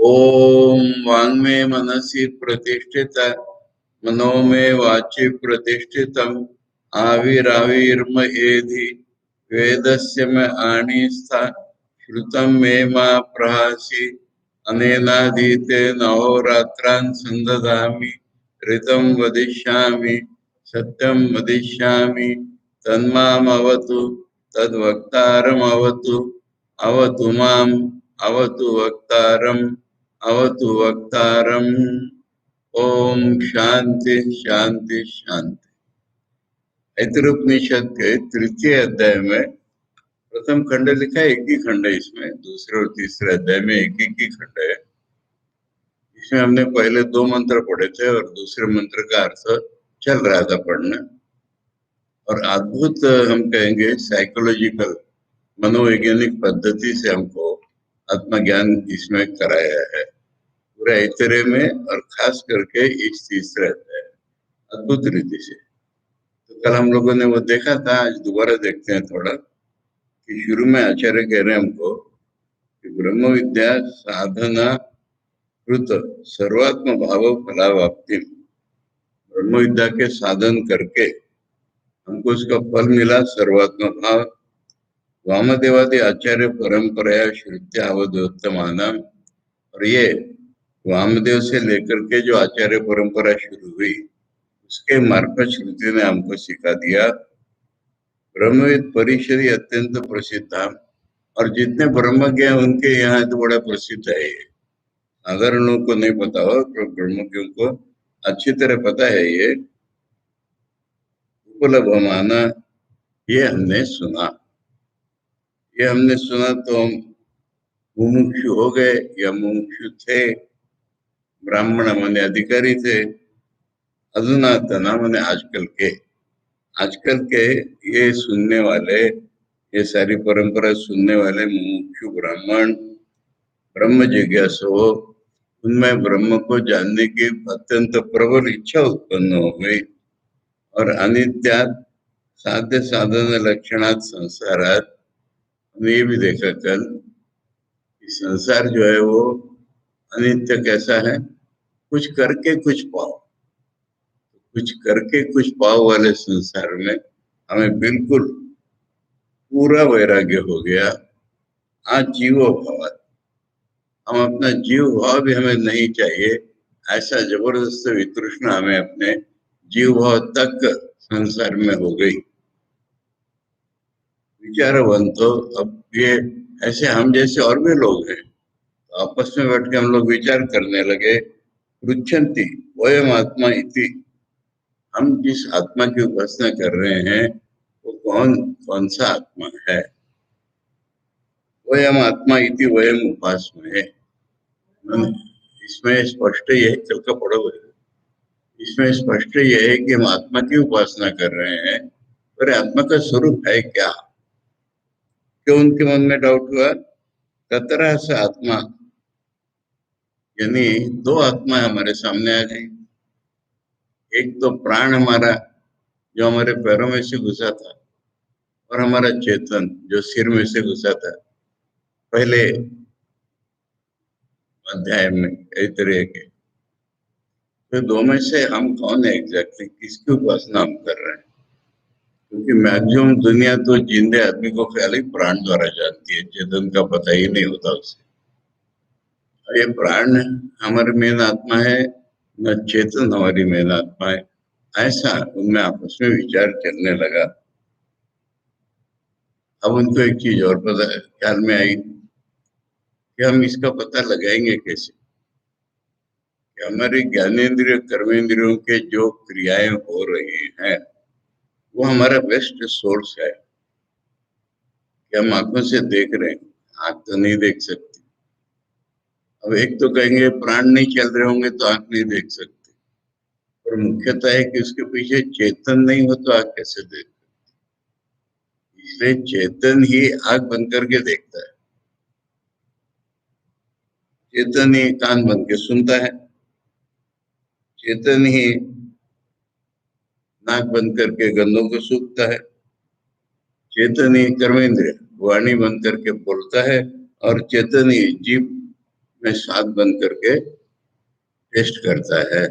ओम वांग में मनसि प्रतिष्ठित मनो में वाचि प्रतिष्ठितम आविराविर्मयेधि वेदस्य में आणिस्था श्रुतम मे मा प्रहासि अनेनाधीते अहोरात्रान् संदधामि ऋतं वदिष्यामि सत्यं वदिष्यामि तन्मामवतु तद्वक्तारमवतु अवतु माम् अवतु वक्तारम् अवतु वक्तारम्। ओम शांति शांति शांति। ऐतरेपनिषद के तृतीय अध्याय में प्रथम खंड लिखा है, एक ही खंड है इसमें, दूसरे और तीसरे अध्याय में एक ही खंड है। इसमें हमने पहले दो मंत्र पढ़े थे और दूसरे मंत्र का अर्थ चल रहा था पढ़ना। और अद्भुत हम कहेंगे साइकोलॉजिकल मनोवैज्ञानिक पद्धति से हमको आत्मज्ञान इसमें कराया है पूरा ऐतरेय में, और खास करके इस तीसरे अध्याय अद्भुत रीति से। तो कल हम लोगों ने वो देखा था, आज दोबारा देखते हैं थोड़ा। कि शुरू में आचार्य कह रहे हैं हमको कि ब्रह्म विद्या साधना कृत सर्वात्म भाव फलावाप्ति, ब्रह्म विद्या के साधन करके हमको उसका फल मिला सर्वात्म भाव। वामदेवादि आचार्य परंपरा श्रुत्या अवधोत्तमाना, और ये वामदेव से लेकर के जो आचार्य परंपरा शुरू हुई उसके मार्फत श्रुति ने हमको सिखा दिया ब्रह्मविद परिषद अत्यंत प्रसिद्ध। और जितने ब्रह्मज्ञ हैं उनके यहाँ तो बड़ा प्रसिद्ध है ये, साधारण लोगों को नहीं पता हो, तो ब्रह्मज्ञों को अच्छी तरह पता है ये। उपलब्धमाना, ये हमने सुना तो हम मुमुक्षु हो गए या मुमुक्षु थे। ब्राह्मण माने अधिकारी थे, अधुनातना माने आजकल के ये सुनने वाले, ये सारी परंपरा सुनने वाले मुमुक्षु ब्राह्मण ब्रह्म जिज्ञासु हो, उनमें ब्रह्म को जानने की अत्यंत प्रबल इच्छा उत्पन्न हो गई। और अनित्यात साध्य साधन लक्षणात संसारात, हमने ये भी देखा कल कि संसार जो है वो अनित्य कैसा है, कुछ करके कुछ पाओ, कुछ करके कुछ पाओ वाले संसार में हमें बिल्कुल पूरा वैराग्य हो गया। आज जीवो भाव, हम अपना जीव भाव भी हमें नहीं चाहिए, ऐसा जबरदस्त वितृष्णा हमें अपने जीव भाव तक संसार में हो गई। विचारवंतो, अब ये ऐसे हम जैसे और भी लोग हैं, तो आपस में बैठ के हम लोग विचार करने लगे। पृच्छन्ति वयम आत्मा इति, हम जिस आत्मा की उपासना कर रहे हैं वो कौन सा आत्मा है। वयम आत्मा इति वयम उपासना है, इसमें स्पष्ट ये है, कल का पढ़ो, इसमें स्पष्ट ये है कि हम आत्मा की उपासना कर रहे हैं, पर आत्मा का स्वरूप है क्या। क्यों उनके मन में डाउट हुआ। कतरा से आत्मा, यानी दो आत्मा हमारे सामने आ गई। एक तो प्राण हमारा जो हमारे पैरों में से घुसा था, और हमारा चेतन जो सिर में से घुसा था पहले अध्याय में ऐतरेय के। तो दो में से हम कौन है एग्जैक्टली, किसकी उपासना हम कर रहे हैं। क्योंकि मैक्सिमम दुनिया तो जिंदे आदमी को खाली प्राण द्वारा जानती है, चेतन का पता ही नहीं होता उसे। और ये प्राण हमारी मेन आत्मा है, न चेतन हमारी मेन आत्मा है, ऐसा उनमें आपस में विचार चलने लगा। अब उनको एक चीज और पता ख्याल में आई कि हम इसका पता लगाएंगे कैसे कि हमारे ज्ञानेन्द्रिय कर्मेंद्रियों के जो क्रियाएं हो रही हैं वो हमारा बेस्ट सोर्स है कि हम आंखों से देख रहे हैं, आंख तो नहीं देख सकती। अब एक तो कहेंगे प्राण नहीं चल रहे होंगे तो आंख नहीं देख सकती, और मुख्यतः है कि उसके पीछे चेतन नहीं हो तो आंख कैसे देख। इसलिए चेतन ही आंख बंद करके देखता है, चेतन ही कान बंद के सुनता है, चेतन ही नाक बंद करके गंधों को सूंघता है, चेतन ही कर्मेंद्रिय वाणी बंद करके बोलता है, और चेतन ही जीभ में स्वाद बंद करके टेस्ट करता है।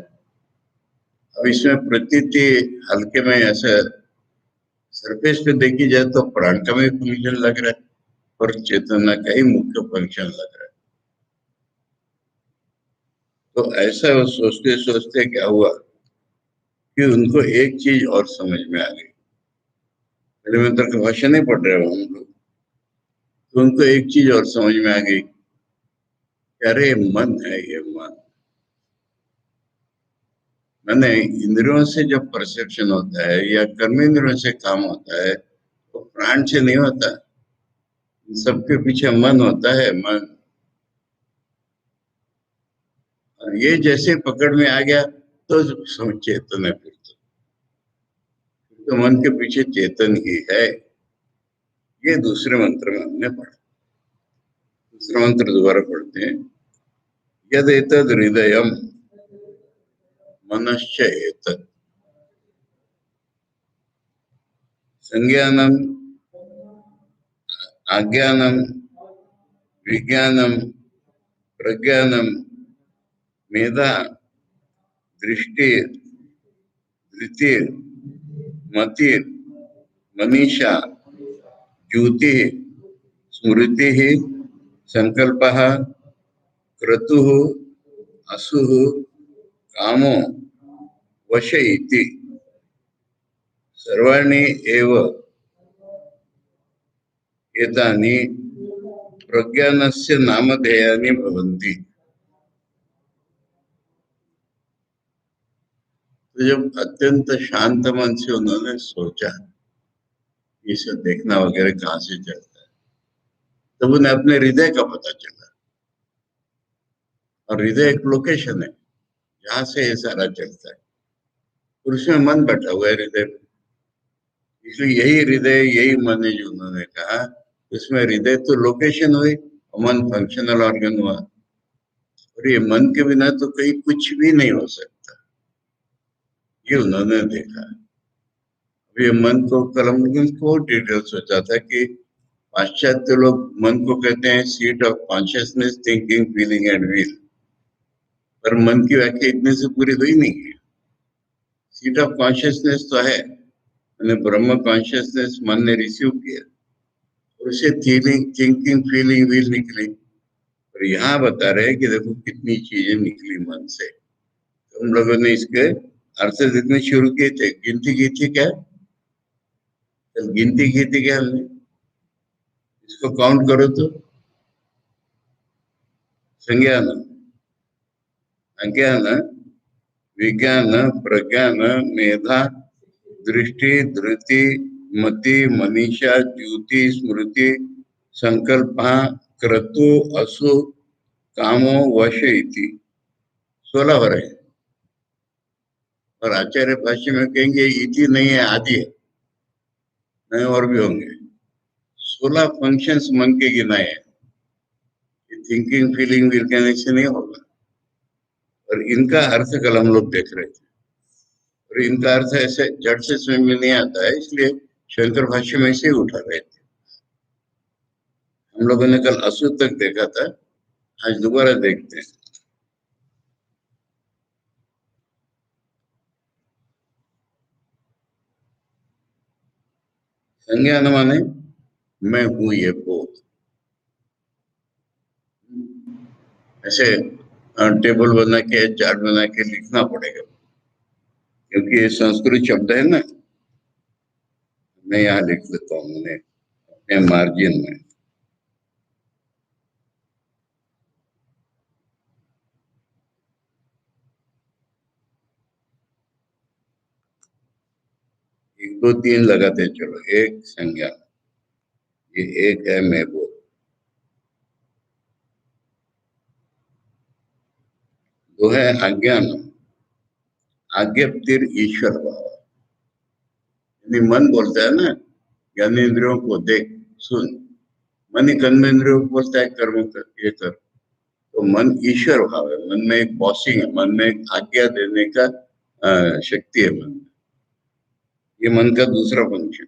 अब इसमें प्रतीति हल्के में ऐसा सरफेस पे देखी जाए तो प्राण का भी फंक्शन लग रहा है और चेतना का ही मुख्य फंक्शन लग रहा है। तो ऐसा वो सोचते सोचते क्या हुआ कि उनको एक चीज और समझ में आ गई। एलिमेंटर का भाषा नहीं पढ़ रहे हो हम लोग, तो उनको एक चीज और समझ में आ गई कि अरे मन है ये मन। मैंने इंद्रियों से जब परसेप्शन होता है या कर्म इंद्रियों से काम होता है तो प्राण से नहीं होता। इन सबके पीछे मन होता है, मन। और ये जैसे पकड़ में आ गया तो चेतन है। फिर तो मन के पीछे चेतन ही है। ये दूसरे मंत्र में हमने पढ़ा। दूसरा मंत्र दोबारा पढ़ते हैं। यद एतद हृदयम मनश्च एतत् संज्ञानम आज्ञानम विज्ञानम प्रज्ञानम मेधा दृष्टि धृति मति मनीषा ज्योति स्मृति संकल्प क्रतु असु कामो वश इति सर्वाणि एव एतानि प्रज्ञानस्य नामधेयानि भवन्ति। तो जब अत्यंत शांत मन से उन्होंने सोचा ये सब देखना वगैरह कहाँ से चलता है, तब उन्हें अपने हृदय का पता चला। और हृदय एक लोकेशन है जहां से ये सारा चलता है, और उसमें मन बैठा हुआ है हृदय में। इसलिए यही हृदय यही मन है जो उन्होंने कहा। उसमें हृदय तो लोकेशन हुई और मन फंक्शनल ऑर्गन हुआ। और ये मन के बिना तो कहीं कुछ भी नहीं हो सकता, ये उन्होंने देखा। ये मन को कलम को डिटेल सोचा था कि पाश्चात्य लोग मन को कहते हैं seat of consciousness thinking feeling and will. पर मन की व्याख्या इतने से पूरी हुई नहीं है। सीट ऑफ कॉन्शियसनेस तो है, मैंने ब्रह्म कॉन्शियसनेस मन ने रिसीव किया और उसे फीलिंग थिंकिंग फीलिंग विल निकली। और यहाँ बता रहे हैं कि देखो कितनी चीजें निकली मन से। तो हम लोगों ने इसके अर्थ जितने शुरू किए थे, गिनती की थी क्या? गिनती की थी क्या हमने? इसको काउंट करो तो संज्ञान अज्ञान विज्ञान प्रज्ञान मेधा दृष्टि धृति मति मनीषा ज्योति स्मृति संकल्प क्रतु असु कामो वश इति 16 हो रहे हैं। और आचार्य भाष्य में कहेंगे इति नहीं है, आदि है, नहीं और भी होंगे। 16 फंक्शंस मन के गिनाए हैं। थिंकिंग फीलिंग विल कहने से नहीं होगा। और इनका अर्थ कल हम लोग देख रहे थे, और इनका अर्थ ऐसे जड़ से समझ में नहीं आता है, इसलिए शंकर भाष्य में से उठा रहे थे। हम लोगों ने कल असु तक देखा था, आज दोबारा देखते हैं। संज्ञान माने मैं हूं ये बोध। ऐसे टेबल बना के चार्ट बना के लिखना पड़ेगा, क्योंकि ये संस्कृत शब्द है ना। मैं यहाँ लिख लेता हूँ मैंने अपने मार्जिन में। एक दो तीन लगाते चलो। एक संज्ञा, ये एक है मैं बोध। दो है अज्ञान, आज्ञप्तिर ईश्वर भाव। यदि मन बोलता है ना ज्ञानेन्द्रियों को देख सुन, मन ही कर्म इंद्रियों को बोलता है कर्म कर ये कर। तो मन ईश्वर भाव है, मन में एक बॉसिंग है, मन में एक आज्ञा देने का शक्ति है मन में। ये मन का दूसरा फंक्शन।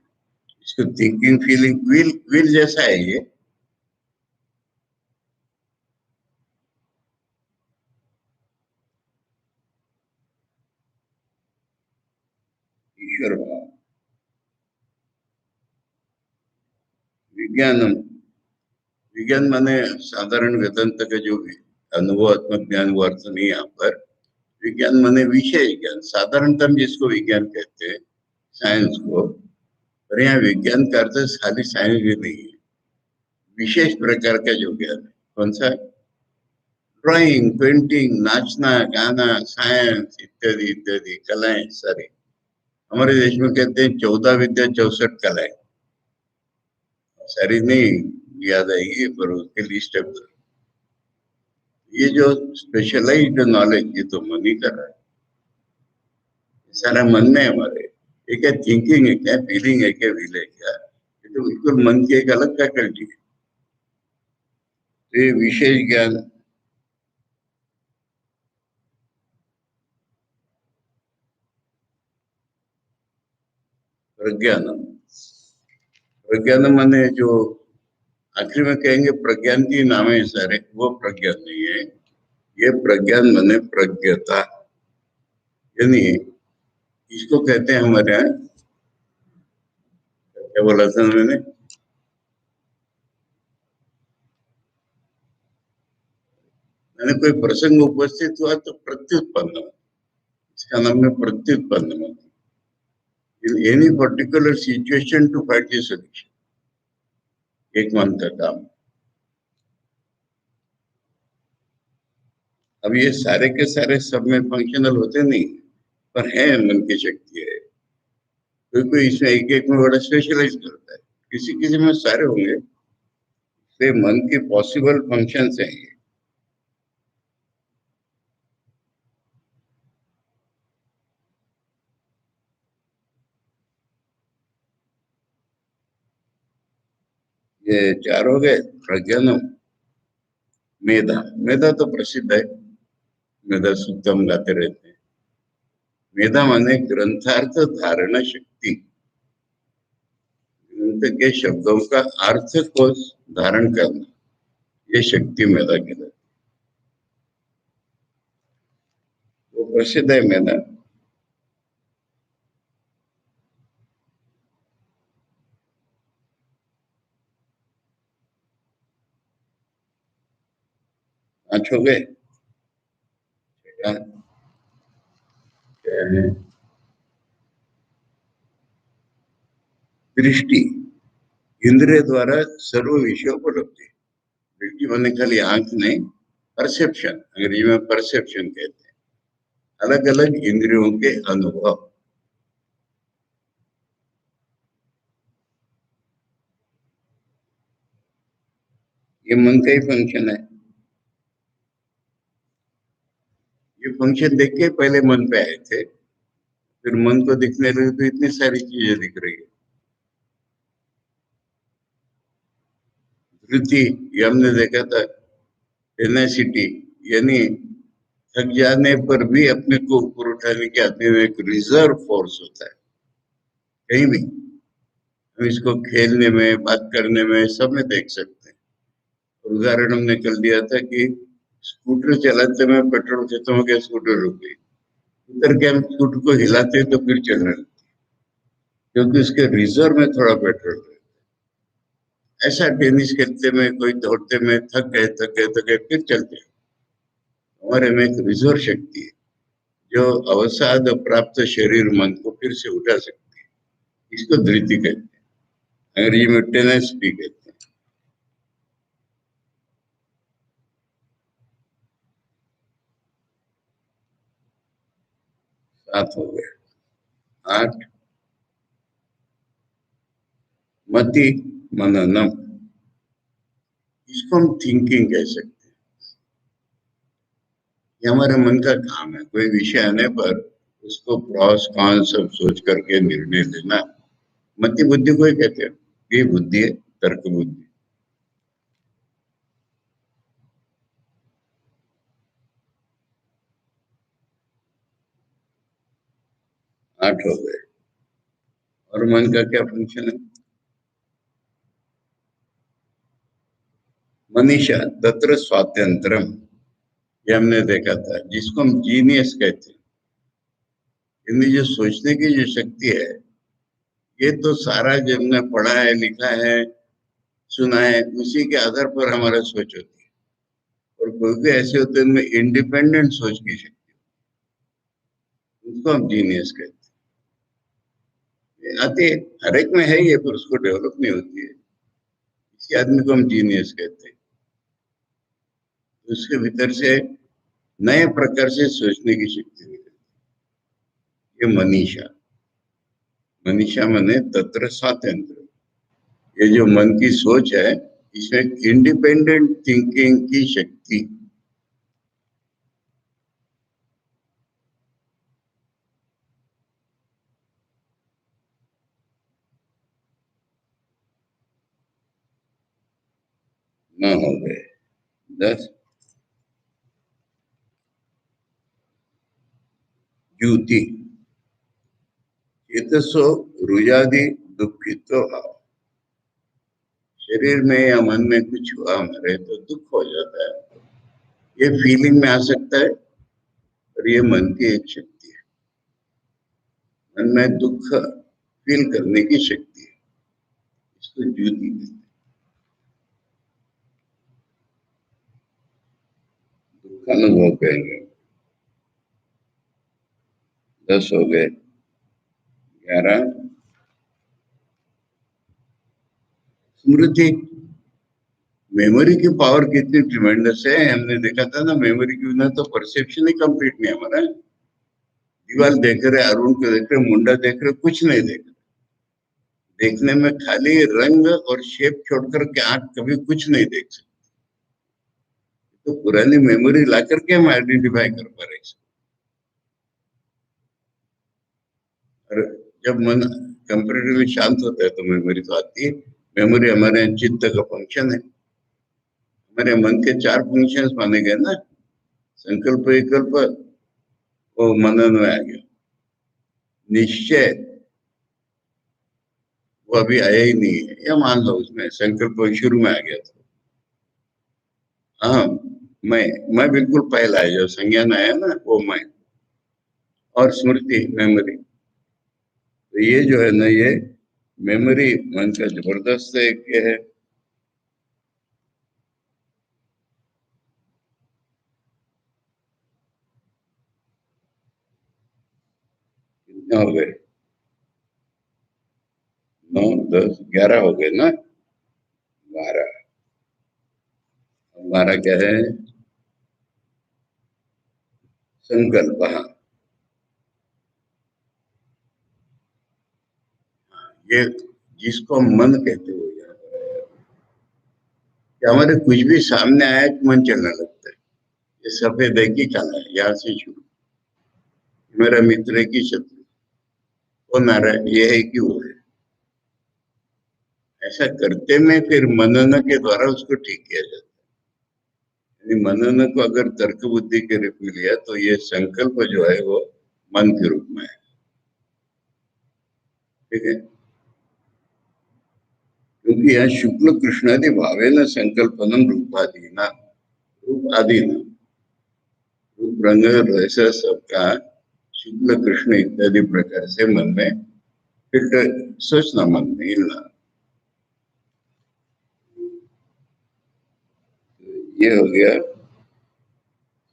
इसको थिंकिंग फीलिंग विल विल जैसा है ये। ईश्वर भाव। विज्ञानम, विज्ञान माने साधारण वेदांत का जो भी अनुभवात्मक ज्ञान वो अर्थ नहीं है यहाँ पर। विज्ञान माने विषय ज्ञान, साधारणतः हम जिसको विज्ञान कहते हैं, साइंस को। पर यहाँ विज्ञान का अर्थ खाली साइंस भी नहीं है, विशेष प्रकार का जो ज्ञान है। कौन सा? ड्राइंग, पेंटिंग, नाचना, गाना, साइंस इत्यादि इत्यादि कलाएं सारी। हमारे देश में कहते हैं 14 विद्या 64 कलाएं। सारी नहीं याद आएगी पर उसके लिस्ट है। ये जो स्पेशलाइज्ड नॉलेज, ये तो मन ही कर रहा है, सारा मन में है हमारे। ये क्या थिंकिंग है, क्या फीलिंग है, क्या विल है, क्या? ये तो बिल्कुल मन की एक अलग फैकल्टी है। तो ये विशेष ज्ञान, प्रज्ञान, प्रज्ञान माने जो आखिर में कहेंगे प्रज्ञान की नाम है सारे, वो प्रज्ञान नहीं है। ये प्रज्ञान माने प्रज्ञता, यानी इसको कहते हैं हमारे यहाँ, क्या बोला था मैंने? मैंने कोई प्रसंग उपस्थित हुआ तो प्रत्युत्पन्न, इसका नाम है प्रत्युत्पन्न। In any particular situation to find the solution, एक मन का काम। अब ये सारे के सारे सब में फंक्शनल होते नहीं, पर है, मन की शक्ति है। कोई कोई इसमें एक एक में बड़ा स्पेशलाइज करता है, किसी किसी में सारे होंगे। से मन के पॉसिबल फंक्शन है ये चार हो गए। प्रज्ञान, मेधा, मेधा तो प्रसिद्ध है, मेधा सूक्तम गाते रहते हैं। मेधा माने ग्रंथार्थ धारणा शक्ति, ग्रंथ के शब्दों का अर्थ को धारण करना, ये शक्ति मेधा कहलाती है। वो प्रसिद्ध है मेधा। पांच हो गए। क्या क्या है? दृष्टि, इंद्रिय द्वारा सर्व विषय उपलब्धि। दृष्टि माने खाली आंख नहीं, परसेप्शन, अंग्रेजी में परसेप्शन कहते हैं, अलग अलग इंद्रियों के अनुभव। ये मन का ही फंक्शन है। ये फंक्शन देख के पहले मन पे आए थे, फिर मन को दिखने लगे तो इतनी सारी चीजें दिख रही है। धृति, ये हमने देखा था, टेनेसिटी, यानी थक जाने पर भी अपने को ऊपर उठाने के आदमी में एक रिजर्व फोर्स होता है कहीं भी। हम इसको खेलने में, बात करने में, सब में देख सकते हैं। उदाहरण हमने कल दिया था कि स्कूटर चलाते में पेट्रोल खत्म हो गया, स्कूटर रुक गई, उतर के हम स्कूटर को हिलाते तो फिर चलने लगती, क्योंकि उसके रिजर्व में थोड़ा पेट्रोल है। ऐसा टेनिस खेलते में, कोई दौड़ते में थक गए फिर चलते हैं। हमारे में एक रिजर्व शक्ति है जो अवसाद प्राप्त शरीर मन को फिर से उठा सकती है। इसको धृति कहते हैं, अंग्रेजी में टेनेस भी कहते हैं। सात हो गए। आठ, मति मननम, इसको हम थिंकिंग कह सकते हैं। ये हमारे मन का काम है, कोई विषय आने पर उसको प्रॉस कॉन सब सोच करके निर्णय लेना, मति बुद्धि को ही कहते हैं। ये बुद्धि है, तर्क बुद्धि। आठ हो गए। और मन का क्या फंक्शन है? मनीषा तत्र स्वातंत्रम, ये हमने देखा था, जिसको हम जीनियस कहते हैं। इनमें जो सोचने की जो शक्ति है, ये तो सारा जिसने पढ़ा है, लिखा है, सुना है, उसी के आधार पर हमारा सोच होती है। और कोई कोई ऐसे होते हैं इनमें इंडिपेंडेंट सोच की शक्ति, उसको हम जीनियस कहते हैं। आते हर एक में है ये, पर उसको डेवलप नहीं होती है, इसी आदमी को हम जीनियस कहते हैं। उसके भीतर से नए प्रकार से सोचने की शक्ति निकलती है। ये मनीषा, मनीषा माने तत्र स्वातंत्र। ये जो मन की सोच है, इसमें इंडिपेंडेंट थिंकिंग की शक्ति। न हो गए 10 युति चेतसो रुजादि दुखितो भाव। शरीर में या मन में कुछ हुआ हमारे तो दुख हो जाता है, ये फीलिंग में आ सकता है। और ये मन की एक शक्ति है, मन में दुख फील करने की शक्ति है, इसको ज्योति कहते हैं। दुख अनुभव कहेंगे। 10 हो गए। 11 स्मृति। मेमोरी की पावर कितनी ट्रिमेंडस है, हमने देखा था ना, मेमोरी के बिना तो परसेप्शन ही कंप्लीट नहीं हमारा। दीवार देख रहे, अरुण को देख रहे, मुंडा देख रहे, कुछ नहीं देख रहे। देखने में खाली रंग और शेप छोड़कर के आंख कभी कुछ नहीं देख सकते। तो पुरानी मेमोरी ला करके हम आइडेंटिफाई कर पा रहे हैं। और जब मन कंपेरेटिवली शांत होता है तो मेमोरी तो आती है। मेमोरी हमारे चित्त का फंक्शन है। हमारे मन के 4 फंक्शंस माने गए ना, संकल्प, विकल्प, वो मनन में आ गया। निश्चय वो अभी आया ही नहीं है, या मान लो उसमें संकल्प शुरू में आ गया था। हाँ, मैं बिल्कुल पहला है, जो संज्ञान आया ना वो मैं। और स्मृति मेमोरी, तो ये जो है ना, ये मेमोरी मन का जबरदस्त एक ये है। कितने हो गए? 9, 10, 11 हो गए ना। 12। हमारा क्या है? संकल्प। हाँ, ये जिसको हम मन कहते हो, कि हमारे कुछ भी सामने आया कि मन चलने लगता है। ये सफेद है कि काला है, यहाँ से शुरू। मेरा मित्र है कि शत्रु, वो नारायण ये है कि वो है। ऐसा करते में फिर मनन के द्वारा उसको ठीक किया जाता है। यानी मनन को अगर तर्क बुद्धि के रूप में लिया तो ये संकल्प जो है वो मन के रूप में है। ठीक है, क्योंकि यहाँ शुक्ल कृष्णादि भावेन संकल्पनम रूपादीना, रूप आदि न, रूप रंग रस सबका शुक्ल कृष्ण इत्यादि प्रकार से मन में फिर सोचना, मन में हिलना। ये हो गया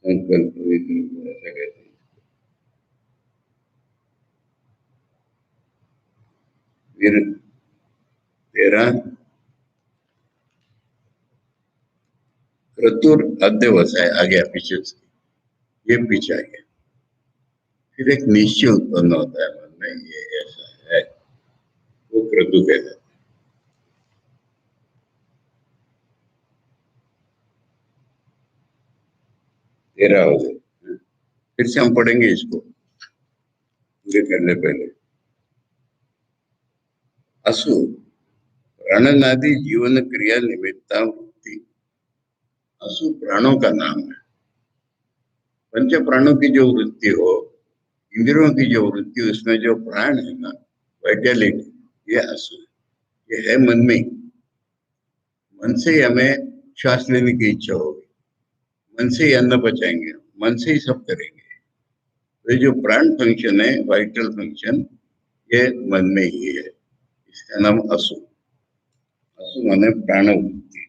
संकल्प, ऐसा कहते हैं। फिर 13 क्रतुर अध्यवसाय आ गया पीछे से, ये पीछे आ गया। फिर एक निश्चय उत्पन्न होता है मन में, ये ऐसा है, वो क्रतु कहते हैं। 13 हो गए। फिर से हम पढ़ेंगे इसको पूरे करने पहले। असु प्राणनादि जीवन क्रिया निमित्ता वृत्ति। असु प्राणों का नाम है। पंच प्राणों की जो वृत्ति हो, इंद्रियों की जो वृत्ति, उसमें जो प्राण है ना, वाइटलिटी, ये असु है। ये है मन में। मन से ही हमें श्वास लेने की इच्छा होगी, मन से ही अन्न पचाएंगे, मन से ही सब करेंगे। तो ये जो प्राण फंक्शन है, वाइटल फंक्शन, ये मन में ही है। इसका नाम असु। असु माने प्राणवृत्ति।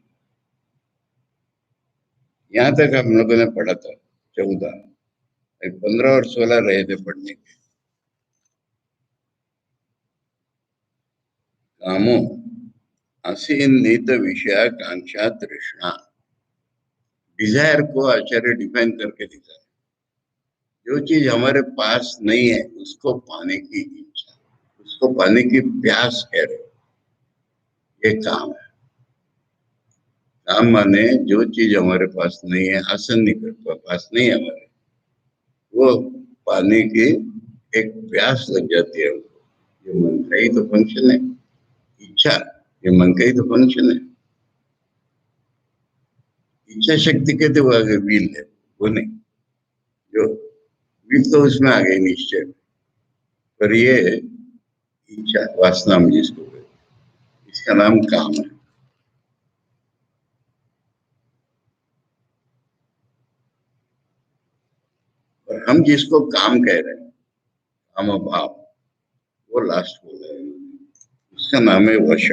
यहाँ तक हम लोगों ने पढ़ा था 14, 15 और 16 रहे थे पढ़ने के। कामो असीमित विषयाकांक्षा तृष्णा। डिजायर को आचार्य डिफाइन करके दिखा है, जो चीज हमारे पास नहीं है उसको पाने की इच्छा, उसको पाने की प्यास कह रहे, ये काम है। काम माने जो चीज हमारे पास नहीं है, हासिल नहीं कर पास नहीं है हमारे, वो पाने की एक प्यास लग जाती है हमको। ये मन का ही तो फंक्शन है, इच्छा, ये मन का ही तो फंक्शन है। इच्छा शक्ति कहते वो आगे विल है, वो नहीं। जो विल तो उसमें आ गई निश्चय, पर ये इच्छा, वासना में जिसको कहते हैं, इसका नाम काम है। और हम जिसको काम कह रहे हैं, काम भाव, वो लास्ट बोला है इन्होंने। उसका नाम है वश।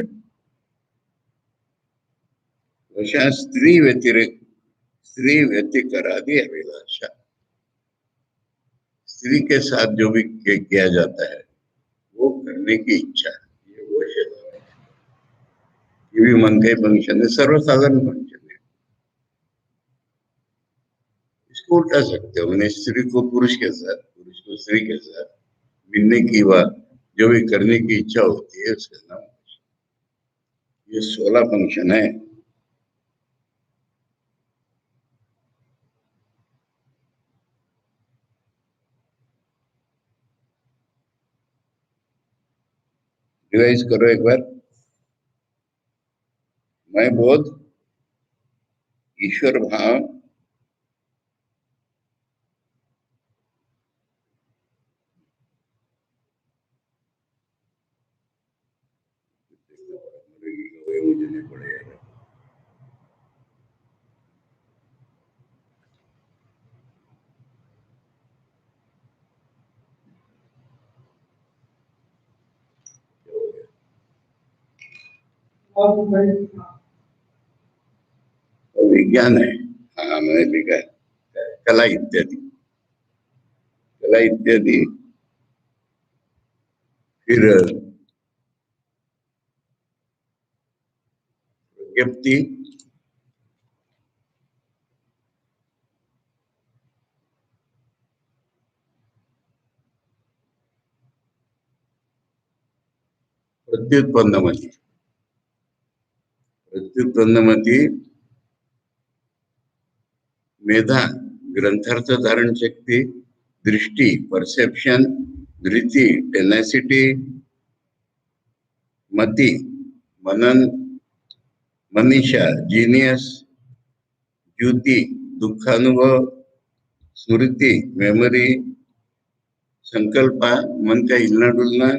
वशा स्त्री व्यतिरिक्त, स्त्री व्यतिकरादि अभिलाषा। स्त्री के साथ जो भी किया जाता है वो करने की इच्छा, ये वश है। ये भी मन का ही फंक्शन है, सर्वसाधारण फंक्शन है। इसको उल्टा सकते हो, मैंने स्त्री को पुरुष के साथ, पुरुष को स्त्री के साथ मिलने की बात, जो भी करने की इच्छा होती है उसका नाम, ये 16 फंक्शन है। रिवाइज करो एक बार। मैं बोध, ईश्वर भाव, मुझे नहीं पड़ेगा। विज्ञान है, हाँ मैंने लिखा है, कला इत्यादि, कला इत्यादि। फिर प्रज्ञप्ति, प्रत्युत्पन्नमति, प्रत्युत्पन्नमति, मेधा, ग्रंथार्थ धारण शक्ति, दृष्टि, परसेप्शन, धृति, टेनेसिटी, मति, मनन, मनीषा, जीनियस, ज्योति, दुखानुभव, स्मृति, मेमोरी, संकल्प, मन का हिलना डुलना,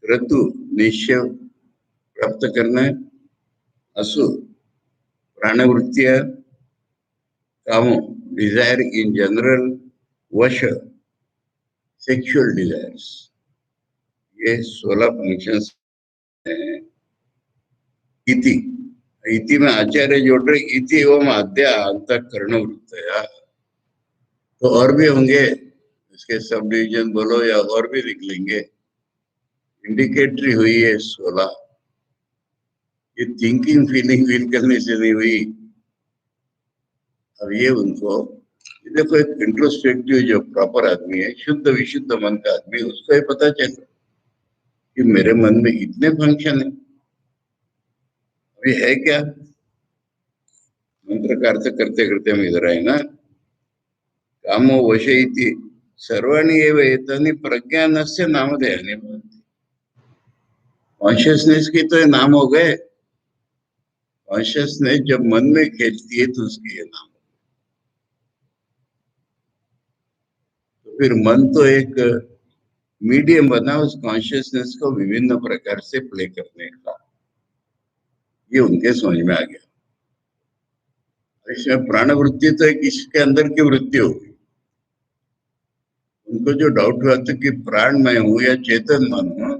ऋतु, निश्चय प्राप्त करना, असु, प्राणवृत्तियां, कामो, डिजायर इन जनरल, वश, सेक्सुअल डिजायर्स। ये 16 फंक्शंस हैं। इति, इति में आचार्य जोड़ रहे, इति एवं आद्या अंतःकरण वृत्तया। तो और भी होंगे, इसके सब डिवीजन बोलो या और भी लिख लेंगे। इंडिकेटरी हुई है 16। ये थिंकिंग फीलिंग फील करने से नहीं हुई। अब ये उनको, देखो एक इंट्रोस्पेक्टिव जो प्रॉपर आदमी है, शुद्ध विशुद्ध मन का आदमी, उसको ये पता चले कि मेरे मन में इतने फंक्शन है। अभी है क्या, मंत्र का अर्थ करते करते हम इधर आए ना। कामो वशयति सर्वाणि एव एतानि प्रज्ञानस्य नामधेयानि भवन्ति। कॉन्शियसनेस के तो ये नाम हो गए। कॉन्शियसनेस जब मन में खेलती है तो उसके ये नाम। तो फिर मन तो एक मीडियम बना उस कॉन्शियसनेस को विभिन्न प्रकार से प्ले करने का। ये उनके समझ में आ गया। इसमें प्राणवृत्ति तो एक इसके अंदर की वृत्ति होगी, उनको जो डाउट हुआ था कि प्राण मैं हूँ या चेतन मन हूँ,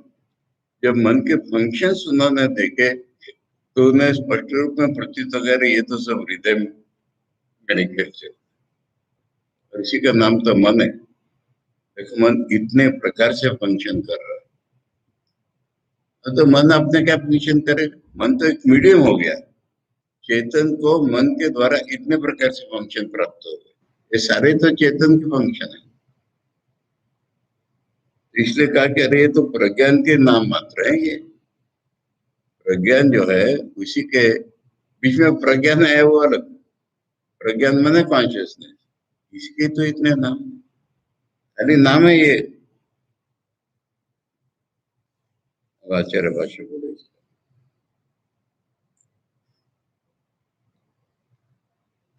जब मन के फंक्शंस उन्होंने देखे तो उन्हें स्पष्ट रूप में प्रतीत हो गया ये तो सब हृदय मेडिकल से, और इसी का नाम तो मन है। देखो मन इतने प्रकार से फंक्शन कर रहा है, तो मन अपने क्या फंक्शन करेगा? मन तो एक मीडियम हो गया। चेतन को मन के द्वारा इतने प्रकार से फंक्शन प्राप्त हो गए, ये सारे तो चेतन के फंक्शन है। इसलिए कहा कि अरे ये तो प्रज्ञान के नाम मात्र है। ये प्रज्ञान जो है उसी के बीच में प्रज्ञान है वो अलग, प्रज्ञान माने कॉन्शियसनेस, इसके तो इतने नाम, खाली नाम है ये। आचार्य भाष्य बोले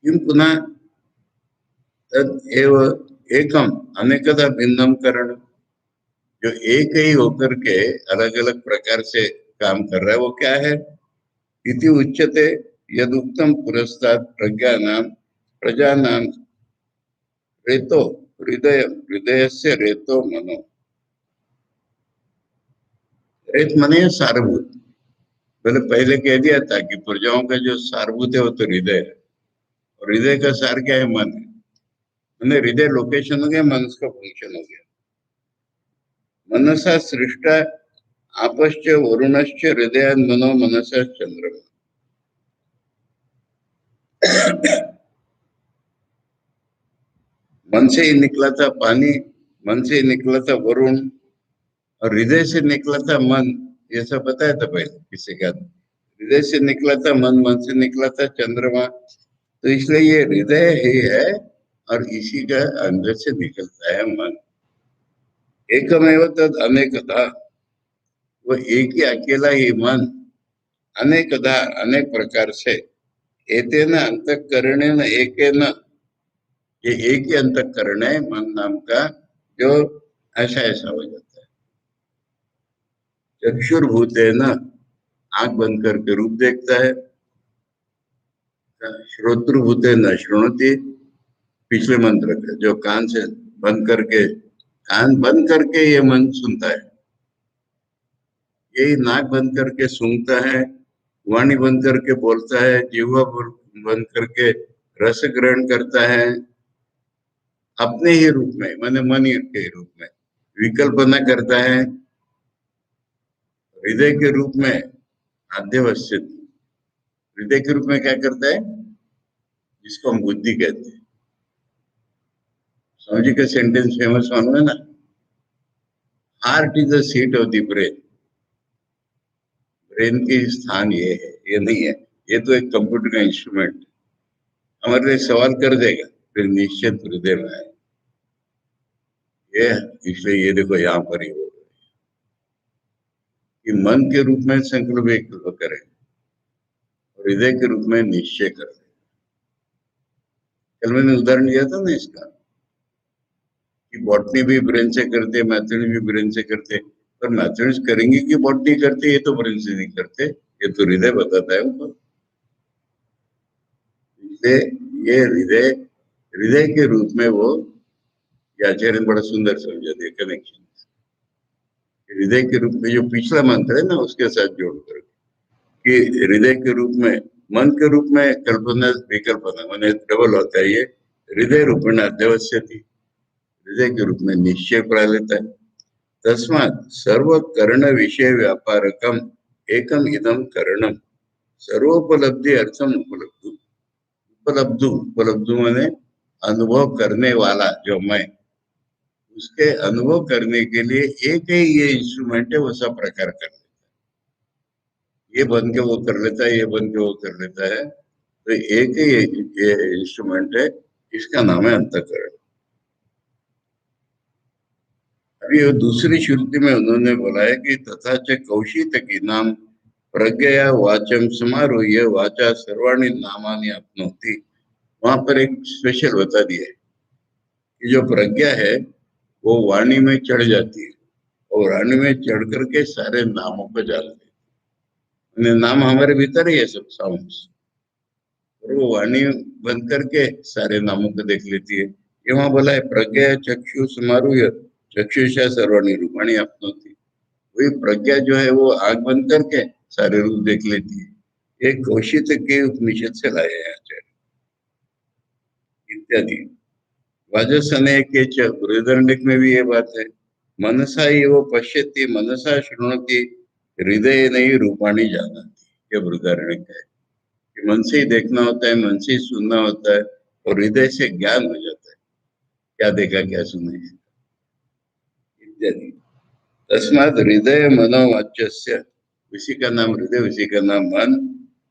किम पुनः तद एव एकम अनेकदा भिन्नम करण, जो एक ही होकर के अलग अलग प्रकार से काम कर रहा है वो क्या है? इति उच्यते यदुक्तम पुरस्ताद प्रज्ञानां प्रजानां रेतो हृदय हृदय से रेतो मनो, रेत मने सारभूत। मैंने पहले कह दिया था कि प्रजाओं का जो सारभूत है वो तो हृदय है, और हृदय का सार क्या है? मन है। मैंने हृदय लोकेशन हो गया, मन का फंक्शन हो गया। मनसा सृष्टा आपश्च वरुणश्च हृदय मनो मनसा चंद्रमा। मन से ही निकला था पानी, मन से ही निकला था वरुण, और हृदय से निकला था मन। ये सब बताया था पहले किसी का। हृदय से निकला था मन, मन से निकला था चंद्रमा। तो इसलिए ये हृदय ही है, और इसी का अंदर से निकलता है मन। एकमेव तद अनेकधा, वो एक ही अकेला ही मन अनेकधा अनेक प्रकार से, एतेन अंतःकरणेन एकेन, ये एक ही अंतःकरण है मन नाम का, जो ऐसा ऐसा हो जाता है। चक्षुर्भूतेन, आंख बंद करके रूप देखता है। श्रोत्रभूतेन शृणोति, पिछले मंत्र का जो कान से बंद करके, कान बंद करके ये मन सुनता है। यही नाक बंद करके सूंघता है, वाणी बंद करके बोलता है, जीवा बंद करके रस ग्रहण करता है, अपने ही रूप में, माने मन के रूप में विकल्पना करता है। हृदय के रूप में अध्यवस्थित, हृदय के रूप में क्या करता है? जिसको हम बुद्धि कहते हैं। स्वामी जी का सेंटेंस फेमस मालूम है ना, heart is the seat of the brain. Brain के स्थान ये है, ये नहीं है। ये तो एक कंप्यूटर का इंस्ट्रूमेंट हमारे लिए सवाल कर देगा, फिर निश्चित हृदय में है ये। इसलिए ये देखो यहाँ पर ही हो कि मन के रूप में संकल्प विकल्प करें, और हृदय के रूप में निश्चय कर दे। कल मैंने उदाहरण दिया था ना इसका, कि बॉटनी भी ब्रेन से करते, मैथमेटिक्स भी ब्रेन से करते, पर मैथमेटिक्स करेंगे कि बॉटनी करते, ये तो ब्रेन से नहीं करते, ये तो हृदय बताता है उनको। इसलिए ये हृदय, हृदय के रूप में वो, ये आचार्य ने बड़ा सुंदर समझा दिया कनेक्शन। हृदय के रूप में जो पिछला मंत्र है ना उसके साथ जोड़कर, कि हृदय के रूप में, मन के रूप में कल्पना विकल्पना मैंने डबल होता है ये, हृदय रूपेण अध्यवस्थिति, हृदय के रूप में निश्चय पढ़ा लेता है। तस्मात् सर्व कर्ण विषय व्यापारकम एकम इदम करणम, सर्वोपलब्धि अर्थम उपलब्धु। उपलब्धु, उपलब्धु माने अनुभव करने वाला, जो मैं, उसके अनुभव करने के लिए एक ही ये इंस्ट्रूमेंट है, वो सब प्रकार कर लेता है। ये बन के वो कर लेता है, ये बन के वो कर लेता है। तो एक ही ये इंस्ट्रूमेंट है, इसका नाम है अंतःकरण। अभी वो दूसरी श्रुति में उन्होंने बोला है कि तथा च कौशित की नाम प्रज्ञया वाचम समारोह्य वाचा सर्वाणी नामानि अपनोति। वहां पर एक स्पेशल बता दिया है कि जो प्रज्ञा है वो वाणी में चढ़ जाती है, और वाणी में चढ़ करके सारे नामों को जानती है। नाम हमारे भीतर ही है सब साउंड्स, और वो वाणी बंद करके सारे नामों को देख लेती है। ये वहां बोला है प्रज्ञा चक्षु समारूह चक्षुषा सर्वाणी रूपाणी आपनोति। वही प्रज्ञा जो है वो आंख बंद करके सारे रूप देख लेती है। एक कौशिक के उपनिषद से लाए हैं आचार्य इत्यादि। वाजसने के बृहदारण्यक में भी ये बात है। मनसा एव पश्यति मनसा शृणोति हृदय नहीं रूपाणी जानती। ये बृहदारण्यक है कि मन से ही देखना होता है, मन से ही सुनना होता है और हृदय से ज्ञान हो जाता है क्या देखा क्या सुना इत्यादि। तस्मात् हृदय मनोवाच्य, उसी का नाम हृदय, उसी का नाम मन,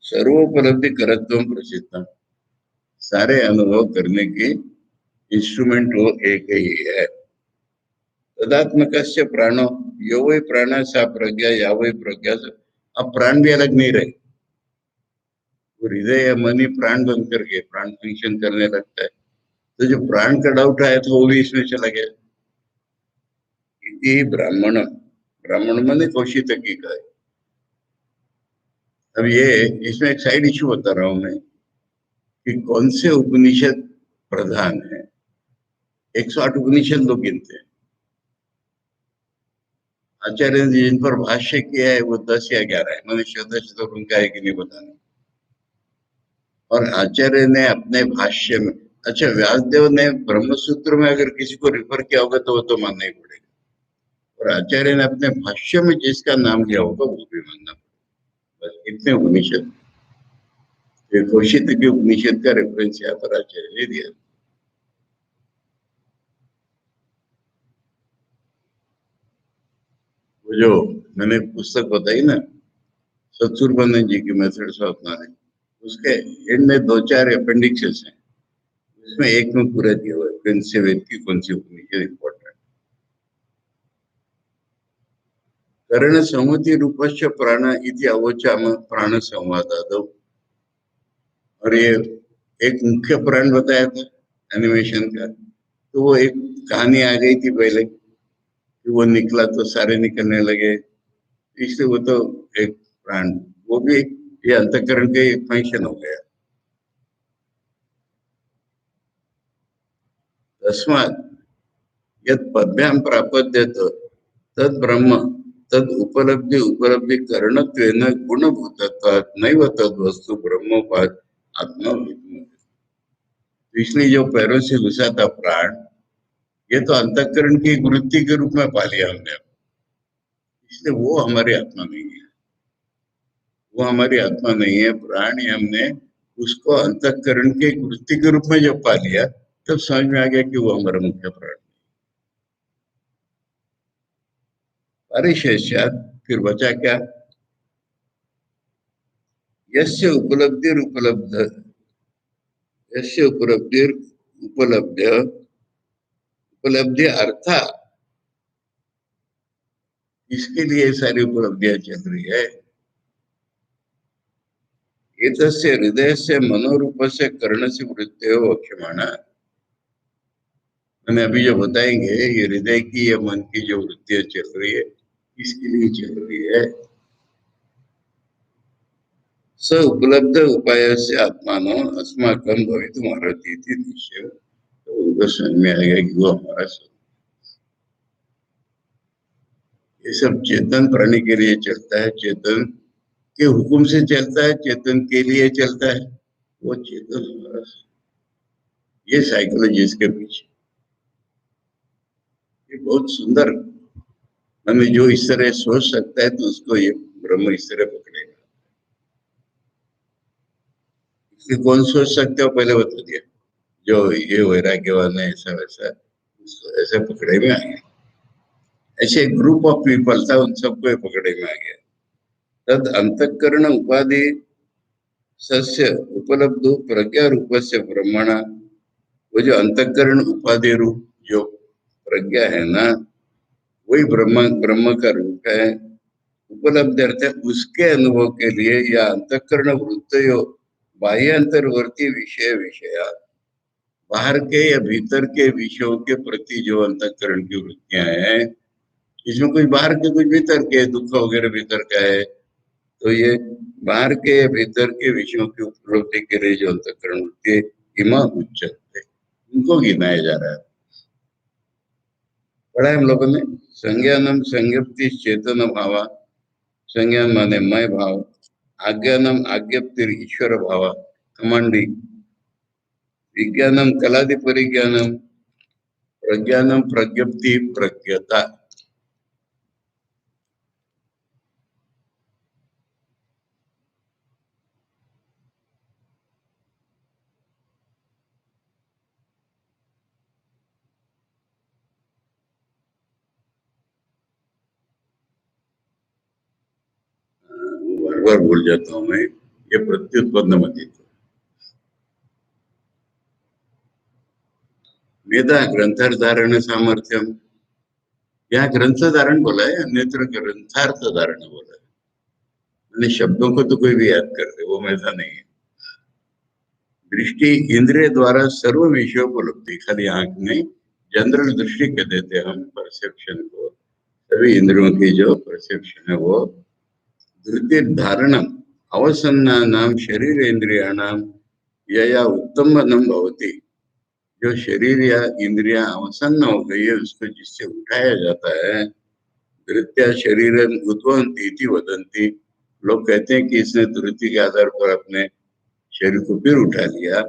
सर्वोपलब्धि करत्व प्रसिद्ध, सारे अनुभव करने की इंस्ट्रूमेंट वो एक ही है। तदात्मक प्राणो यो वही प्राण सा प्रज्ञा या वही प्रज्ञा। अब प्राण भी अलग नहीं रहे, वो हृदय या मन ही प्राण बन करके प्राण फंक्शन करने लगता है। तो जो प्राण का डाउट आया था वो भी इसमें चला गया। ये ब्राह्मण, ब्राह्मण मन कौशिक की का है। अब ये इसमें एक साइड इश्यू बता रहा हूं मैं कि कौन से उपनिषद प्रधान है। 108 उपनिषद लोग गिनते हैं। आचार्य ने जिन पर भाष्य किया है वो 10 या 11 है। मैंने शतश तो उनका है कि नहीं बताना। और आचार्य ने अपने भाष्य में, अच्छा व्यासदेव ने ब्रह्मसूत्र में अगर किसी को रिफर किया होगा तो वो तो मानना ही पड़ेगा, और आचार्य ने अपने भाष्य में जिसका नाम लिया होगा वो भी मानना पड़ेगा। बस इतने उपनिषद, कौशिक के उपनिषद का रेफरेंस यहाँ पर आचार्य ने दिया। वो जो मैंने पुस्तक बताई ना सत्सुरबंदन जी की मेथड्स ऑफ नॉलेज, उसके एंड में 2-4 अपेंडिक्सेस हैं। उसमें एक में पूरा दिया हुआ है कौन से वेद की कौन सी उपनिषद इंपॉर्टेंट। कर्ण संहति रूपस्य प्राण इति अवोचाम प्राण संवादादौ। और ये एक मुख्य प्राण बताया था एनिमेशन का, तो वो एक कहानी आ गई थी पहले कि वो निकला तो सारे निकलने लगे, इसलिए वो तो एक प्राण, वो भी ये अंतःकरण के एक फंक्शन हो गया। तस्मात् यत् पद्भ्याम प्रापद्यत तद ब्रह्म तद उपलब्धि उपलब्धि करणत्वेन गुणभूतत्वात् नैव तद वस्तु ब्रह्मोपाद आत्मा विद्यते। इसलिए जो पैरों से घुसा था प्राण, ये तो अंतःकरण की वृत्ति के रूप में पा लिया हमने, इसलिए वो हमारी आत्मा नहीं है। वो हमारी आत्मा नहीं है। प्राण हमने उसको अंतःकरण के वृत्ति के रूप में जब पा लिया तब समझ में आ गया कि वो हमारा मुख्य प्राण। परिशेष्यात्, फिर बचा क्या? यस्य उपलब्धिर उपलब्ध, यस्य उपलब्धिर उपलब्ध उपलब्धि अर्था, इसके लिए सारी उपलब्धियां चल रही है। एतस्य हृदय से मनोरूप से कर्ण से वृत्ति हो वक्ष्यमाणा। मैंने अभी जो बताएंगे ये हृदय की या मन की जो वृत्तियां चल रही है इसके लिए चल रही है। स उपलब्ध उपाय से आत्मानो अस्माकं भवितुम अर्हति इति निश्चय। तो उनको समझ में आएगा कि वो हमारा स्वरूप। ये सब चेतन प्राणी के लिए चलता है, चेतन के हुक्म से चलता है, चेतन के लिए चलता है, वो चेतन हमारा स्वरूप। ये साइकोलॉजी इसके पीछे, ये बहुत सुंदर। हमें जो इस तरह सोच सकता है तो उसको ये ब्रह्म इस तरह पकड़ेगा। इसलिए कौन सोच सकते हो पहले बता दिया, जो ये वैराग्यवान है ऐसा वैसा, उसको ऐसे पकड़े में आ गया। ऐसे ग्रुप ऑफ पीपल था, उन सबको पकड़े में आ गया। तद अंतःकरण उपाधि सस्य उपलब्ध प्रज्ञा रूप से ब्रह्मणा, वो जो अंतःकरण उपाधि रूप जो प्रज्ञा है ना, वही ब्रह्म ब्रह्म का रूप है। उपलब्ध अर्थ है उसके अनुभव के लिए, या अंतःकरण वृत्तयो बाह्य अंतर्वर्ती विषय विषया, बाहर के या भीतर के विषयों के प्रति जो अंतःकरण की वृत्तियां हैं, इसमें कुछ बाहर के कुछ भीतर के, दुख वगैरह भीतर का है, तो ये बाहर के या भीतर के विषयों की उपलब्धि के लिए जो अंतःकरण वृत्ति इमा उच्चते, उनको गिनाया जा रहा है। पढ़ा है हम लोगों ने। संज्ञानम संज्ञप्ति चेतन भावा, संज्ञान माने मय भाव, आज्ञानम आज्ञप्तिर ईश्वर भावा कमांडी, विज्ञानम कलादि परिज्ञानम, प्रज्ञानम प्रज्ञप्ति प्रज्ञता। बार बार भूल जाता हूं मैं, ये प्रत्युत्पन्न मत। मेधा ग्रंथार धारण सामर्थ्यम, यहाँ ग्रंथ धारण बोला है, अन्यत्र ग्रंथार्थ धारण बोला है। मैंने शब्दों को तो कोई भी याद कर दे, वो मेधा नहीं है। दृष्टि इंद्रिय द्वारा सर्व विषयोपलब्धि, खाली आंख नहीं, जनरल दृष्टि कह देते हम परसेप्शन को, सभी इंद्रियों की जो परसेप्शन है वो। धृति धारणम अवसन्ना नाम शरीर इंद्रियाणाम यया उत्तमनम भवति, जो शरीर या इंद्रिया अवसन्न हो गई है उसको जिससे उठाया जाता है, धृत्या शरीर उद्वहंती वदंती, लोग कहते हैं कि इसने धृति के आधार पर अपने शरीर को फिर उठा लिया,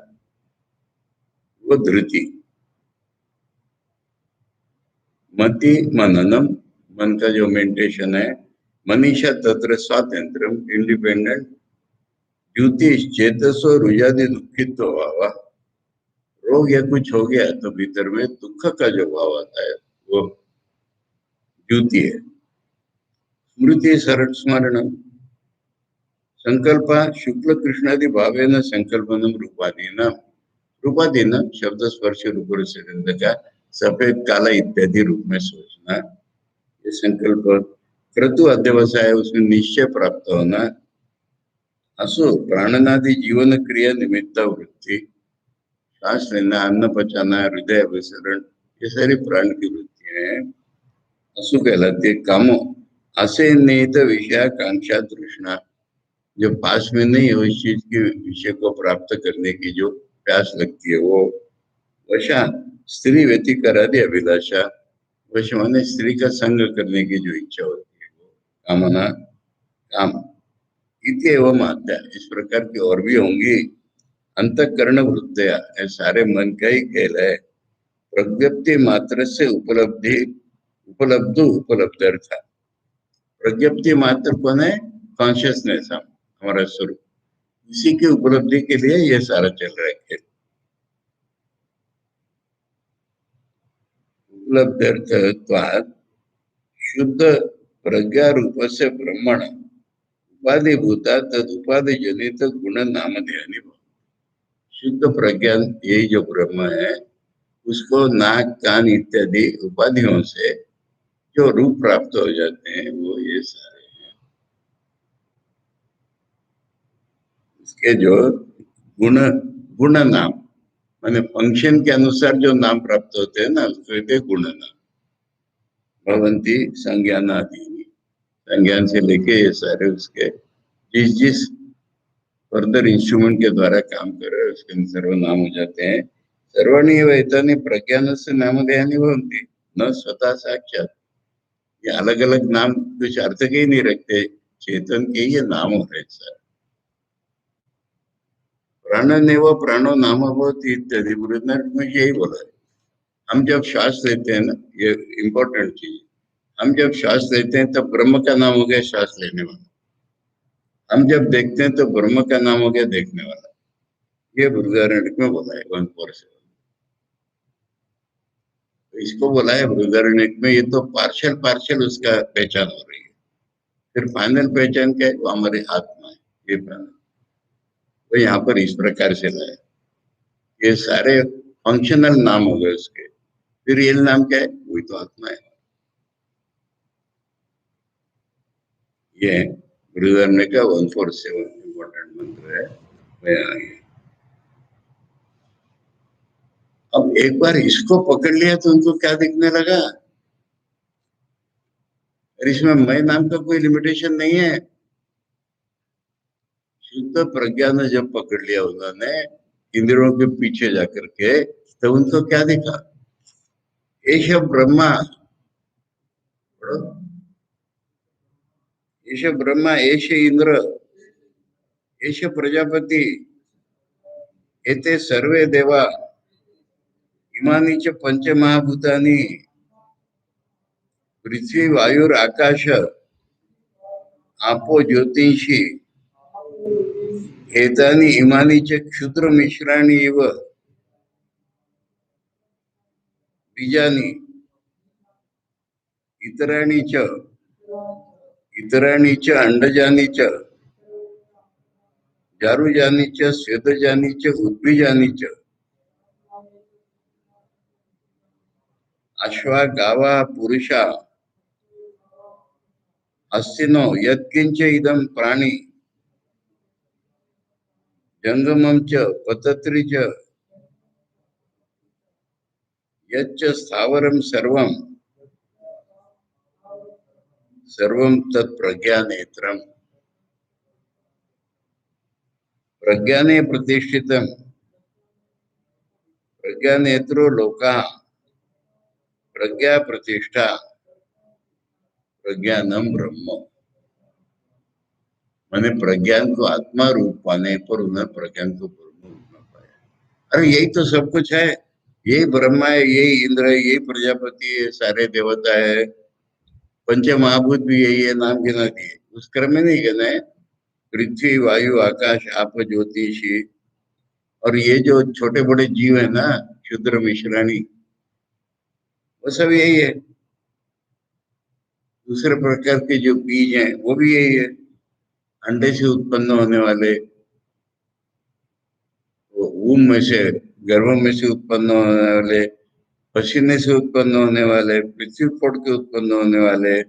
वो धृति। मति मननम, मन का जो मेडिटेशन है, मनीषा तत्र स्वातंत्रम इंडिपेंडेंट, द्युति चेतसो रुजादि दुखित भावा, रोग या कुछ हो गया तो भीतर में दुख का जो भाव आता है वो द्युति है। स्मृति सरल स्मरण, संकल्प शुक्ल कृष्णादि भावेन संकल्पनम रूपादीना, रूपादीना शब्द स्पर्श रूप रसगंध का सफेद काला इत्यादि रूप में सोचना, ये संकल्प। क्रतु अध्यवसाय, उसमें निश्चय प्राप्त होना। असु प्राणनादि जीवन क्रिया निमित्त वृत्ति, सांस लेना, अन्न पचाना, हृदय विसरण, ये सारी प्राण की वृत्तियां हैं, असु कहलाती है। कामो असे निहित विषयाकांक्षा तृष्णा, जो पास में नहीं हो इस चीज के विषय को प्राप्त करने की जो प्यास लगती है वो। वशा स्त्री व्यतिकरादि अभिलाषा, वश माने स्त्री का संग करने की जो इच्छा होती है वो कामना, काम। इति एवं आत्या, इस प्रकार की और भी होंगी। अंतःकरण वृत्तिया, ये सारे मन का ही खेल है। प्रज्ञप्ति मात्र से उपलब्धि, उपलब्ध उपलब्ध, प्रज्ञप्ति मात्र कौन है? कॉन्शियसनेस, हमारा स्वरूप, इसी की उपलब्धि के लिए ये सारा चल रहा है खेल। उपलब्ध शुद्ध प्रज्ञा रूप से ब्रह्मण उपाधि भूता तद उपाधि जनित गुण नामधेयानि, शुद्ध प्रज्ञान यही जो ब्रह्म है उसको नाक कान इत्यादि उपाधियों से जो रूप प्राप्त हो जाते हैं वो ये सारे हैं। इसके जो गुण, गुण नाम माने फंक्शन के अनुसार जो नाम प्राप्त होते हैं ना उसको कहते हैं गुण नाम। भवंती संज्ञान आदि, संज्ञान से लेके ये सारे उसके जिस जिस फर्दर इंस्ट्रूमेंट के द्वारा काम कर रहे हैं उसके सर्वनाम हो जाते हैं। सर्वणीय वेतनी प्रज्ञान से नामधेयानि भवन्ति, न स्वतः साक्षात, ये अलग अलग नाम कुछ अर्थ के ही नहीं रखते, चेतन के ये नाम हो रहे सर। प्राणनेव प्राणो नाम भवति इत्यादि, बृहदारण्यक में यही बोला है। हम जब श्वास लेते हैं ना, ये इम्पोर्टेंट चीज, हम जब श्वास लेते हैं तब ब्रह्म का नाम हो गया श्वास लेने वाला, हम जब देखते हैं तो ब्रह्म का नाम हो गया देखने वाला, ये बृहदारण्यक में बोला है 147। तो इसको बोला है बृहदारण्यक में, ये तो पार्शियल पार्शियल उसका पहचान हो रही है, फिर फाइनल पहचान क्या है? वो हमारे आत्मा है, ये प्राण। तो यहाँ पर इस प्रकार से लाया, ये सारे फंक्शनल नाम हो गए उसके, फिर रियल नाम क्या है? वही तो आत्मा है। ये बृहदारण्यक का 147 इम्पोर्टेंट मंत्र है। अब एक बार इसको पकड़ लिया तो उनको क्या दिखने लगा, और इसमें मैं नाम का कोई लिमिटेशन नहीं है। शुद्ध प्रज्ञा ने जब पकड़ लिया उन्होंने इंद्रियों के पीछे जाकर के, तो उनको क्या दिखा? एष ब्रह्मा, एष ब्रह्मा, एष इंद्र, एष प्रजापति, एते सर्वे देवा, इमानी च पंचमहाभूतानि, पृथ्वी वायुर आकाश, आपो ज्योतिषी, एतानि इमानी च क्षुद्र मिश्राणि इव बीजानि, इतराणि च, इतराणि च अंडजानि च, जारुजानि च, स्वेदजानि च, उद्भिजानि च, अश्वा गावा पुरुषा, हस्तिनो यत्किंच इदं प्राणी, जंगमं च पतत्रि च, यच्च स्थावरं सर्वं, सर्वं तत्प्रज्ञानेत्रम्। प्रज्ञाने प्रतिष्ठितं, प्रज्ञानेत्रो लोकः, प्रज्ञा प्रतिष्ठा, प्रज्ञानम ब्रह्म। मैंने प्रज्ञान को आत्मा रूप पाने पर उन्हें प्रज्ञान को ब्रह्म रूप में पाया। अरे यही तो सब कुछ है, यही ब्रह्मा है, यही इंद्र है, यही प्रजापति है, सारे देवता है, पंच महाभूत भी यही है, नाम गिना दिए, उस क्रम में नहीं गिना है। पृथ्वी वायु आकाश आप ज्योतिषी, और ये जो छोटे बड़े जीव है ना, क्षुद्र मिश्राणी, वो सब यही है। दूसरे प्रकार के जो बीज हैं वो भी यही है, अंडे से उत्पन्न होने वाले, वो ऊम में से, गर्भ में से उत्पन्न होने वाले, पसीने से उत्पन्न होने वाले, पृथ्वी फोड़ के उत्पन्न होने वाले,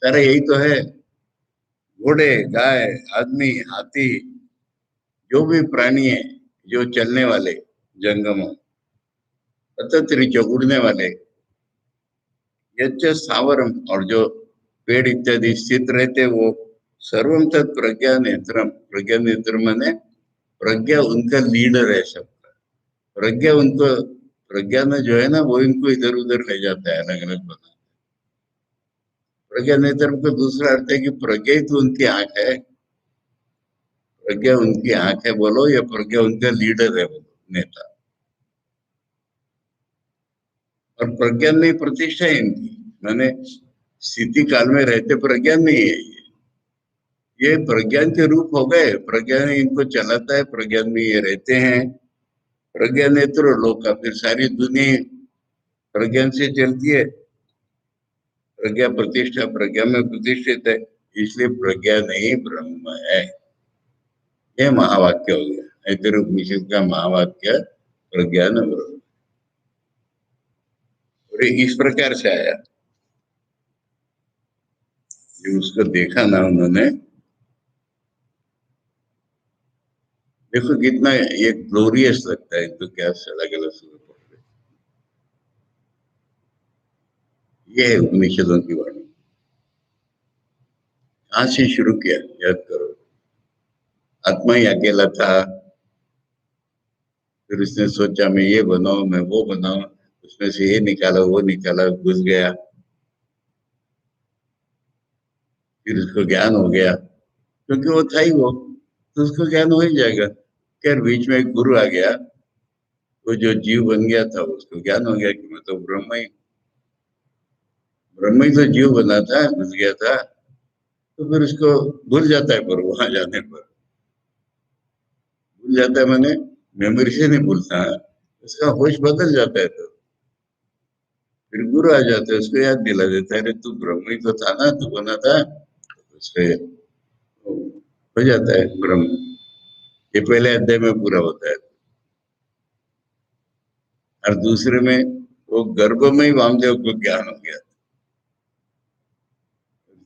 सारे यही तो है। घोड़े, गाय, आदमी, हाथी, जो भी प्राणी है, जो चलने वाले, जंगम, पतत्रिच उड़ने वाले, यच्च स्थावरम, और जो पेड़ इत्यादि स्थित रहते वो, सर्वम तत् प्रज्ञा नेत्रम। प्रज्ञा नेत्र माने प्रज्ञा उनका लीडर है सबका। प्रज्ञा उनको, प्रज्ञा में जो है ना वो इनको इधर उधर ले जाता है, अलग अलग बना। प्रज्ञा नेत्र को दूसरा अर्थ है कि प्रज्ञा ही तो उनकी आंख है, प्रज्ञा उनकी आंख है बोलो, या प्रज्ञा उनका लीडर है बोलो, नेता। और प्रज्ञान में प्रतिष्ठा है इनकी, माने स्थिति काल में रहते प्रज्ञान नहीं है ये प्रज्ञान के रूप हो गए, प्रज्ञान इनको चलाता है, प्रज्ञान में ये रहते हैं। प्रज्ञा नेत्र लोक का, फिर सारी दुनिया प्रज्ञान से चलती है। प्रज्ञा प्रतिष्ठा, प्रज्ञा में प्रतिष्ठित है, इसलिए प्रज्ञा नहीं ब्रह्म है। यह महावाक्य हो गया, ऐतरेय उपनिषद का महावाक्य, प्रज्ञान ब्रह्म। और इस प्रकार से आया, जो उसको देखा ना उन्होंने, देखो कितना ये ग्लोरियस लगता है, तो क्या अलग अलग सुर पड़ रहे। ये है उपनिषदों की वाणी। कहाँ से शुरू किया, याद करो। आत्मा ही अकेला था, फिर उसने सोचा मैं ये बनाऊं, मैं वो बनाऊं, उसमें से ये निकाला वो निकाला, घुस गया, फिर उसको ज्ञान हो गया, क्योंकि वो था ही वो, तो उसको ज्ञान हो ही जाएगा। खैर बीच में एक गुरु आ गया, वो जो जीव बन गया था उसको ज्ञान हो गया कि मैं तो ब्रह्म ही तो जीव बना था, घुस गया था। तो फिर उसको भूल जाता है, पर वहां जाने पर भूल जाता है, मैंने मेमोरी से नहीं भूलता है, उसका होश बदल जाता है। तो फिर गुरु आ जाता है, उसको याद दिला देता है, अरे तू ब्रह्म ही तो था ना, तू बना था। उससे हो जाता है ब्रह्म। ये पहले अध्याय में पूरा होता है। और दूसरे में वो गर्भ में ही वामदेव को ज्ञान हो गया।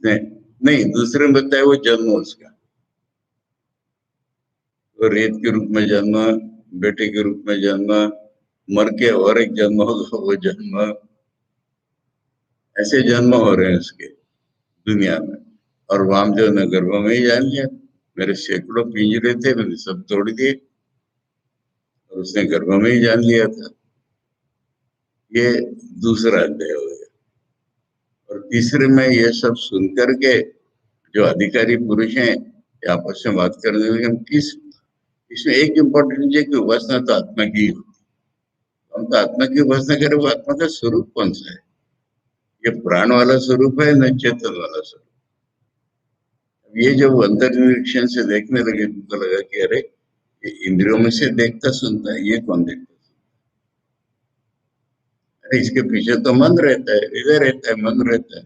नहीं, नहीं, दूसरे में बताया वो जन्म उसका, वो रेत के रूप में जन्म, बेटे के रूप में जन्म, मर के और एक जन्म होगा वो जन्म, ऐसे जन्म हो रहे हैं उसके दुनिया में। और वामदेव ने गर्भ में ही जान लिया, मेरे सैकड़ों पिंजरे थे, मैंने सब तोड़ दिए, और उसने गर्भ में ही जान लिया था। ये दूसरा अध्याय हो गया। और तीसरे में ये सब सुन करके जो अधिकारी पुरुष हैं ये आपस में बात करने लगे, हम किस, इसमें एक इम्पोर्टेंट चीज है कि उपासना तो आत्मा की ही होती है। हम तो आत्मा की उपासना करें, वो आत्मा का स्वरूप कौन सा है? ये प्राण वाला स्वरूप है न चेतन वाला स्वरूप? ये जब अंतर्निरीक्षण से देखने लगे उनको लगा कि अरे ये इंद्रियों में से देखता सुनता है, ये कौन देखता सुनता है? अरे इसके पीछे तो मन रहता है, हृदय रहता है, मन रहता है।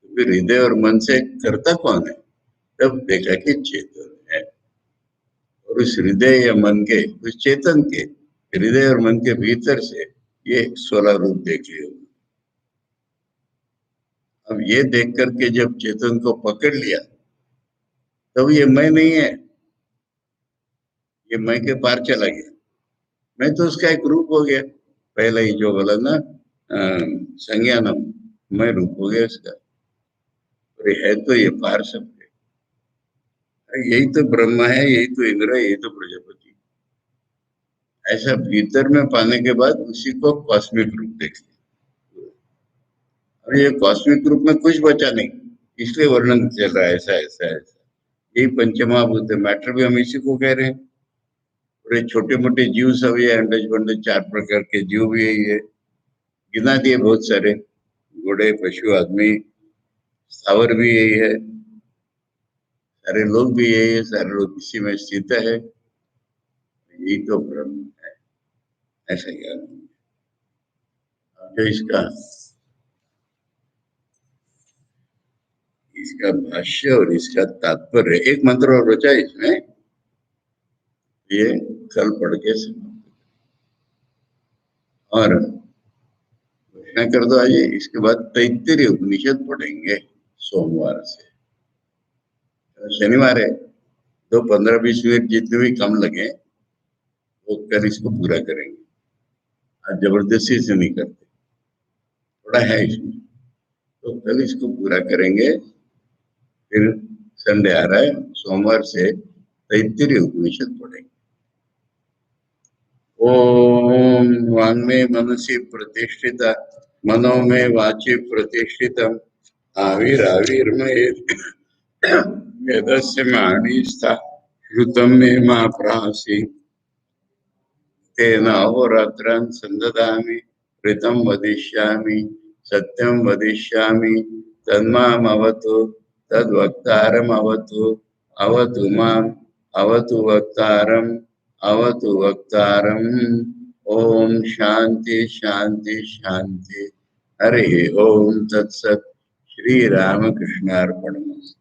तो फिर हृदय और मन से करता कौन है? तब देखा कि चेतन है। और उस हृदय या मन के, उस चेतन के हृदय और मन के भीतर से ये 16 रूप देख लिए। अब ये देख करके जब चेतन को पकड़ लिया तब ये मैं नहीं है, ये मैं के पार चला गया। मैं तो उसका एक रूप हो गया। पहले ही जो बोला ना, संज्ञानम, मैं रूप हो गया उसका। और ये है तो ये पार सब है। यही तो ब्रह्म है, यही तो इंद्र है, यही तो प्रजापति। ऐसा भीतर में पाने के बाद उसी को कॉस्मिक रूप देख लिया। और ये कॉस्मिक रूप में कुछ बचा नहीं, इसलिए वर्णन चल रहा है ऐसा ऐसा ऐसा। यही पंचमहाभूत है, मैटर भी हम इसी को कह रहे हैं। और ये छोटे मोटे जीव सब, ये अंडज बंडज 4 प्रकार के जीव भी यही है, गिना दिए बहुत सारे। घोड़े, पशु, आदमी, स्थावर भी यही है, सारे लोग भी यही है, सारे लोग इसी में स्थित है। यही तो ब्रह्म है, ऐसा ज्ञान। तो इसका इसका भाष्य और इसका तात्पर्य, एक मंत्र और बचा इसमें, ये कल पढ़ के समाप्त। और घोषणा कर दो आज, इसके बाद तैत्तिरीय उपनिषद पढ़ेंगे सोमवार से। शनिवार है, तो 15-20 मिनट जितने भी कम लगे वो कल इसको पूरा करेंगे। आज जबरदस्ती से नहीं करते, थोड़ा है इसमें, तो कल इसको पूरा करेंगे। फिर संडे आ रहा है, सोमवार से तैत्तिरीय उपनिषद पढ़ेंगे। ओम वांग में मनसी प्रतिष्ठिता, मनो में वाचि प्रतिष्ठितम, आविराविर्मयेत् वेदस्य माणिस्था, श्रुतम मे मा प्रासी, तेन अहोरात्रान् संददामि, ऋतं वदिष्यामि, सत्यं वदिष्यामि, तन्मामवतु, तद्वक्तारमवतु, अवतु माम्, अवतु वक्तारम्, अवतु वक्तारम्। ओम शांति शांति शांति। हरि ओम तत्सत्। श्री रामकृष्णार्पणमस्तु।